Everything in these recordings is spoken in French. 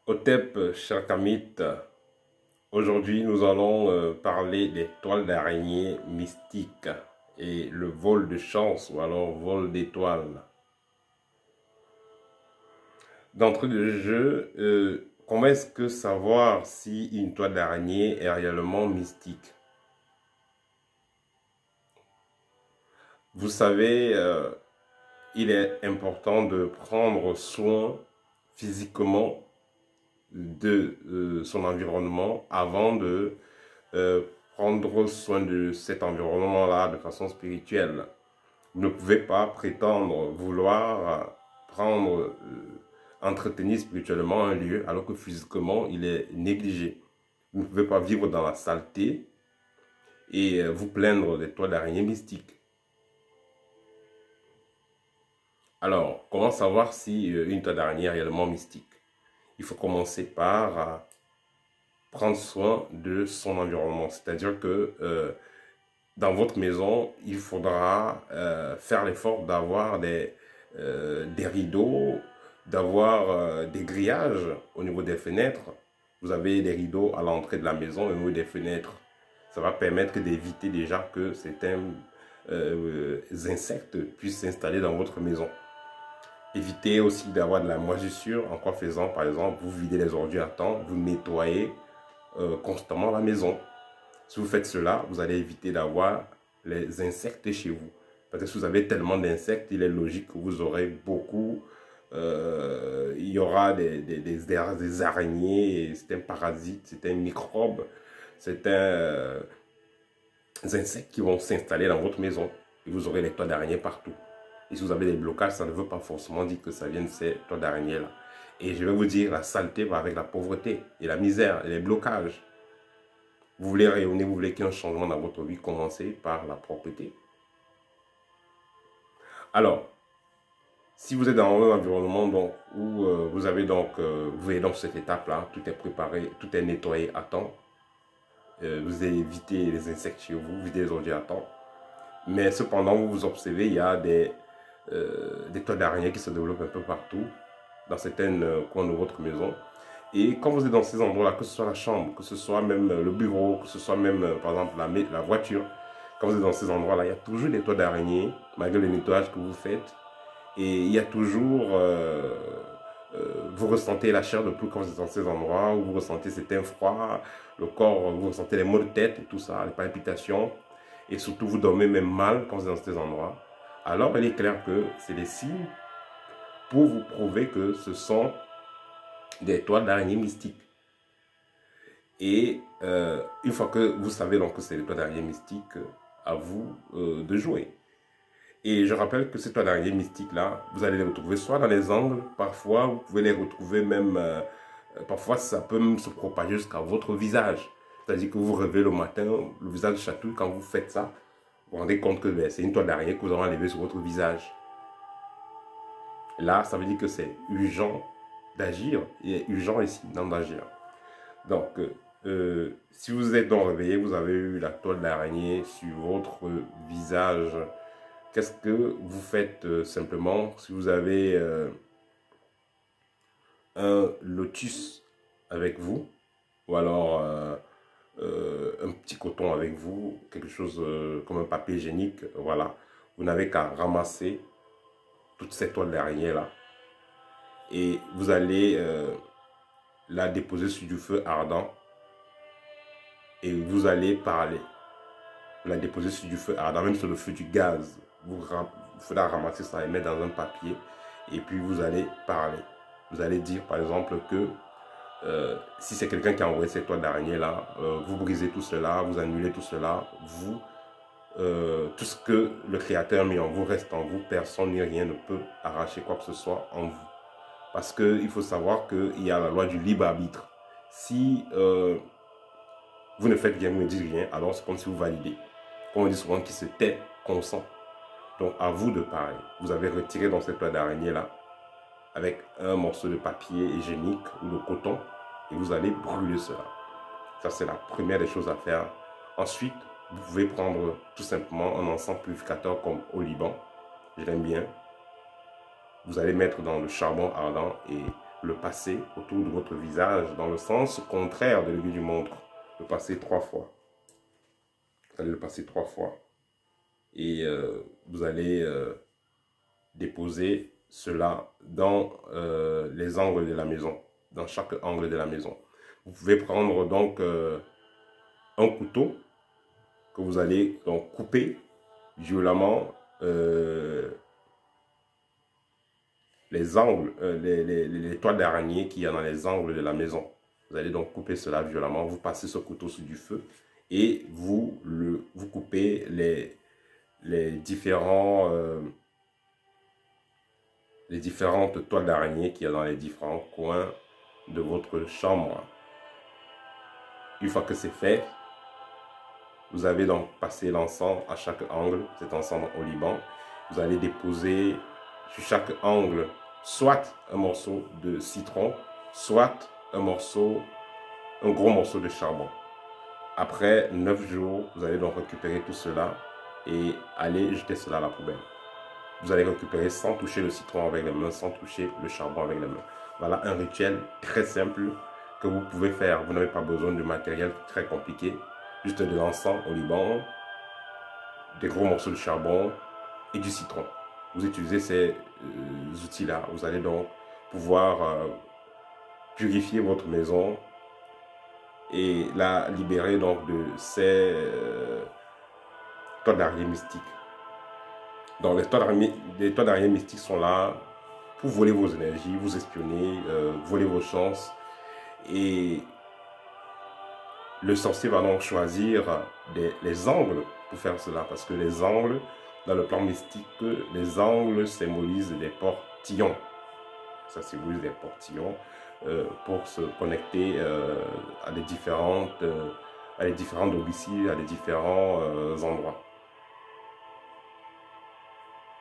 Hotep, cher Kamit, aujourd'hui nous allons parler des toiles d'araignée mystiques et le vol de chance ou alors vol d'étoiles. D'entrée de jeu, comment est-ce que savoir si une toile d'araignée est réellement mystique? Vous savez, il est important de prendre soin physiquement de son environnement avant de prendre soin de cet environnement-là de façon spirituelle. Vous ne pouvez pas prétendre vouloir prendre, entretenir spirituellement un lieu alors que physiquement il est négligé. Vous ne pouvez pas vivre dans la saleté et vous plaindre des toiles d'araignée mystiques. Alors, comment savoir si une toile d'araignée est réellement mystique? Il faut commencer par prendre soin de son environnement. C'est-à-dire que dans votre maison, il faudra faire l'effort d'avoir des rideaux, d'avoir des grillages au niveau des fenêtres. Vous avez des rideaux à l'entrée de la maison au niveau des fenêtres. Ça va permettre d'éviter déjà que certains insectes puissent s'installer dans votre maison. Évitez aussi d'avoir de la moisissure en quoi faisant, par exemple, vous videz les ordures à temps, vous nettoyez constamment la maison. Si vous faites cela, vous allez éviter d'avoir les insectes chez vous. Parce que si vous avez tellement d'insectes, il est logique que vous aurez beaucoup, il y aura des araignées, c'est un parasite, c'est un microbe, c'est un insectes qui vont s'installer dans votre maison et vous aurez des toiles d'araignées partout. Et si vous avez des blocages, ça ne veut pas forcément dire que ça vient de ces toiles d'araignées-là. Et je vais vous dire, la saleté va avec la pauvreté et la misère et les blocages. Vous voulez rayonner, vous voulez qu'il y ait un changement dans votre vie, commencez par la propreté. Alors, si vous êtes dans un environnement donc, où vous avez donc, vous voyez donc cette étape-là, tout est préparé, tout est nettoyé à temps, vous évitez les insectes chez vous, vous videz les ordures à temps. Mais cependant, vous observez, il y a des toiles d'araignées qui se développent un peu partout, dans certains coins de votre maison. Et quand vous êtes dans ces endroits-là, que ce soit la chambre, que ce soit même le bureau, que ce soit même, par exemple, la voiture, quand vous êtes dans ces endroits-là, il y a toujours des toiles d'araignées, malgré le nettoyage que vous faites. Et il y a toujours, vous ressentez la chair de poule quand vous êtes dans ces endroits, où vous ressentez cet froid, le corps, vous ressentez les maux de tête et tout ça, les palpitations. Et surtout, vous dormez même mal quand vous êtes dans ces endroits. Alors, il est clair que c'est des signes pour vous prouver que ce sont des toiles d'araignée mystiques. Et une fois que vous savez donc que c'est des toiles d'araignée mystiques, à vous de jouer. Et je rappelle que ces toiles d'araignée mystiques-là, vous allez les retrouver soit dans les angles, parfois vous pouvez les retrouver même, parfois ça peut même se propager jusqu'à votre visage. C'est-à-dire que vous vous réveillez le matin, le visage chatouille, quand vous faites ça, vous vous rendez compte que c'est une toile d'araignée que vous avez enlevée sur votre visage. Là, ça veut dire que c'est urgent d'agir, il est urgent ici d'agir. Donc, si vous êtes donc réveillé, vous avez eu la toile d'araignée sur votre visage, qu'est-ce que vous faites simplement? Si vous avez un lotus avec vous, ou alors un petit coton avec vous, quelque chose comme un papier hygiénique, voilà, vous n'avez qu'à ramasser toute cette toile d'araignée là et vous allez la déposer sur du feu ardent et vous allez parler. Vous la déposer sur du feu ardent, même sur le feu du gaz. Il faudra ramasser ça et mettre dans un papier et puis vous allez parler. Vous allez dire par exemple que si c'est quelqu'un qui a envoyé cette toile d'araignée là, vous brisez tout cela, vous annulez tout cela, vous, tout ce que le Créateur a mis en vous reste en vous, personne ni rien ne peut arracher quoi que ce soit en vous. Parce qu'il faut savoir qu'il y a la loi du libre arbitre. Si vous ne faites rien, vous ne dites rien, alors c'est comme si vous validez. Comme on dit souvent, qui se tait, consent. Donc à vous de parler. Vous avez retiré dans cette toile d'araignée là, avec un morceau de papier hygiénique ou de coton, et vous allez brûler cela. Ça, c'est la première des choses à faire. Ensuite, vous pouvez prendre tout simplement un encens purificateur comme au Liban. Je l'aime bien. Vous allez mettre dans le charbon ardent et le passer autour de votre visage dans le sens contraire de l'aiguille du montre. Le passer 3 fois. Vous allez le passer 3 fois. Et vous allez déposer cela dans les angles de la maison, dans chaque angle de la maison. Vous pouvez prendre donc un couteau que vous allez donc couper violemment les angles, les toiles d'araignée qu'il y a dans les angles de la maison. Vous allez donc couper cela violemment, vous passez ce couteau sur du feu et vous coupez les différentes toiles d'araignée qu'il y a dans les différents coins de votre chambre. Une fois que c'est fait, vous avez donc passé l'encens à chaque angle, cet encens au Liban. Vous allez déposer sur chaque angle soit un morceau de citron, soit un gros morceau de charbon. Après 9 jours, vous allez donc récupérer tout cela et aller jeter cela à la poubelle. Vous allez récupérer sans toucher le citron avec les mains, sans toucher le charbon avec les mains. Voilà un rituel très simple que vous pouvez faire. Vous n'avez pas besoin de matériel très compliqué. Juste de l'encens au Liban, des gros morceaux de charbon et du citron. Vous utilisez ces outils-là. Vous allez donc pouvoir purifier votre maison et la libérer donc de ces toiles d'araignée mystiques. Donc les toiles d'araignée mystiques sont là pour voler vos énergies, vous espionner, voler vos chances. Et le sorcier va donc choisir les angles pour faire cela. Parce que les angles, dans le plan mystique, les angles symbolisent des portillons. Ça symbolise des portillons pour se connecter à des différents domiciles, à des différents endroits.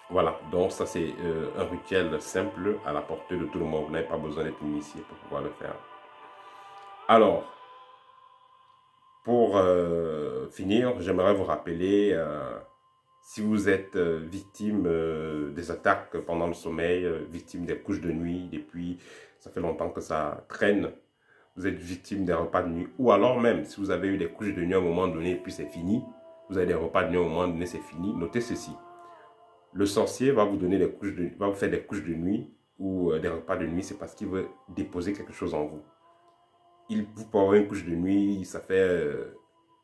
Voilà, donc ça c'est un rituel simple à la portée de tout le monde. Vous n'avez pas besoin d'être initié pour pouvoir le faire. Alors, pour finir, j'aimerais vous rappeler, si vous êtes victime des attaques pendant le sommeil, victime des couches de nuit, depuis ça fait longtemps que ça traîne, vous êtes victime des repas de nuit, ou alors même si vous avez eu des couches de nuit à un moment donné et puis c'est fini, vous avez des repas de nuit à un moment donné, c'est fini, notez ceci. Le sorcier va vous donner va vous faire des couches de nuit ou des repas de nuit, c'est parce qu'il veut déposer quelque chose en vous. Vous pouvez avoir une couche de nuit, ça fait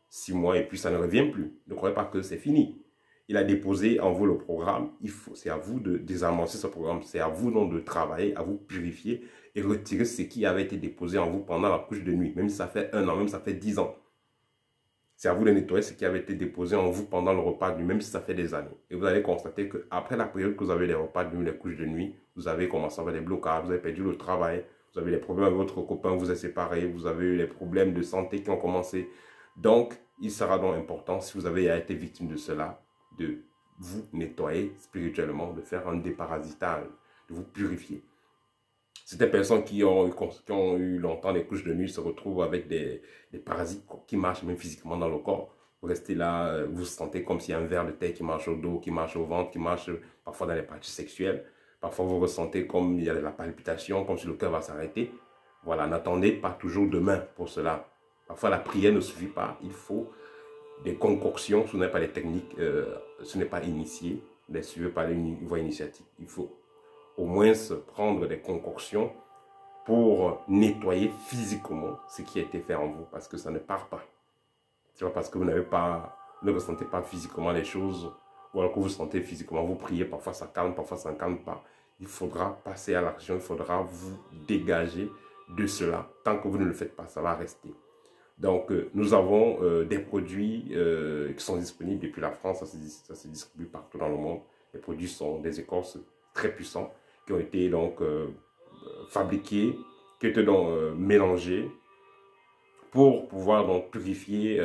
6 mois et puis ça ne revient plus. Ne croyez pas que c'est fini. Il a déposé en vous le programme. C'est à vous de désamorcer ce programme. C'est à vous donc de travailler, à vous purifier et retirer ce qui avait été déposé en vous pendant la couche de nuit. Même si ça fait 1 an, même si ça fait 10 ans. C'est à vous de nettoyer ce qui avait été déposé en vous pendant le repas de nuit, même si ça fait des années. Et vous allez constater qu'après la période que vous avez les repas de nuit, les couches de nuit, vous avez commencé à avoir des blocages, vous avez perdu le travail, vous avez des problèmes avec votre copain, vous êtes séparés, vous avez eu des problèmes de santé qui ont commencé. Donc, il sera donc important, si vous avez été victime de cela, de vous nettoyer spirituellement, de faire un déparasitage, de vous purifier. Certaines personnes qui ont eu longtemps des couches de nuit se retrouvent avec des parasites qui marchent même physiquement dans le corps. Vous restez là, vous sentez comme s'il y a un ver de terre qui marche au dos, qui marche au ventre, qui marche parfois dans les parties sexuelles. Parfois vous ressentez comme il y a de la palpitation, comme si le cœur va s'arrêter. Voilà, n'attendez pas toujours demain pour cela. Parfois la prière ne suffit pas, il faut des concoctions, ce n'est pas les techniques, ce n'est pas initié, ne suivez pas les voies initiatiques. Il faut au moins se prendre des concoctions pour nettoyer physiquement ce qui a été fait en vous, parce que ça ne part pas. C'est pas parce que vous ne ressentez pas physiquement les choses, ou alors que vous sentez physiquement, vous priez, parfois ça calme, parfois ça ne calme pas. Il faudra passer à l'action, il faudra vous dégager de cela. Tant que vous ne le faites pas, ça va rester. Donc, nous avons des produits qui sont disponibles depuis la France, ça se distribue partout dans le monde. Les produits sont des écorces très puissants qui ont été donc fabriqués, qui ont été donc mélangés pour pouvoir donc purifier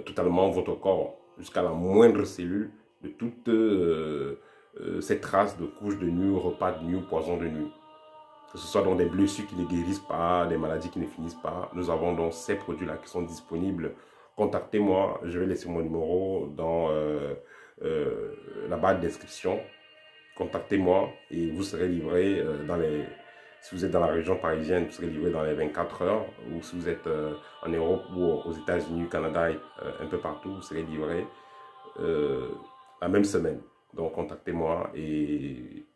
totalement votre corps jusqu'à la moindre cellule de toutes ces traces de couches de nuit, repas de nuit, poison de nuit. Que ce soit dans des blessures qui ne guérissent pas, des maladies qui ne finissent pas. Nous avons donc ces produits-là qui sont disponibles. Contactez-moi, je vais laisser mon numéro dans la barre de description. Contactez-moi et vous serez livré dans les Si vous êtes dans la région parisienne, vous serez livré dans les 24 heures. Ou si vous êtes en Europe ou aux États-Unis, Canada, un peu partout, vous serez livré la même semaine. Donc contactez-moi et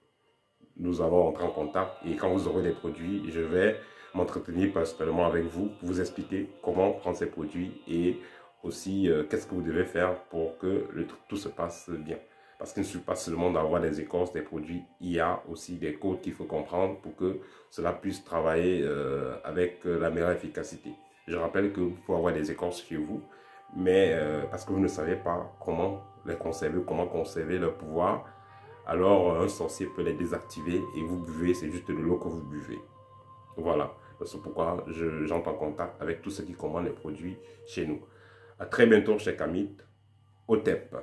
nous allons entrer en contact. Et quand vous aurez les produits, je vais m'entretenir personnellement avec vous pour vous expliquer comment prendre ces produits et aussi qu'est-ce que vous devez faire pour que tout se passe bien. Parce qu'il ne suffit pas seulement d'avoir des écorces, des produits, il y a aussi des codes qu'il faut comprendre pour que cela puisse travailler avec la meilleure efficacité. Je rappelle que vous pouvez avoir des écorces chez vous, mais parce que vous ne savez pas comment les conserver, comment conserver leur pouvoir, alors un sorcier peut les désactiver et vous buvez, c'est juste de l'eau que vous buvez. Voilà, c'est pourquoi j'entre en contact avec tous ceux qui commandent les produits chez nous. À très bientôt, chers Kamit, au TEP.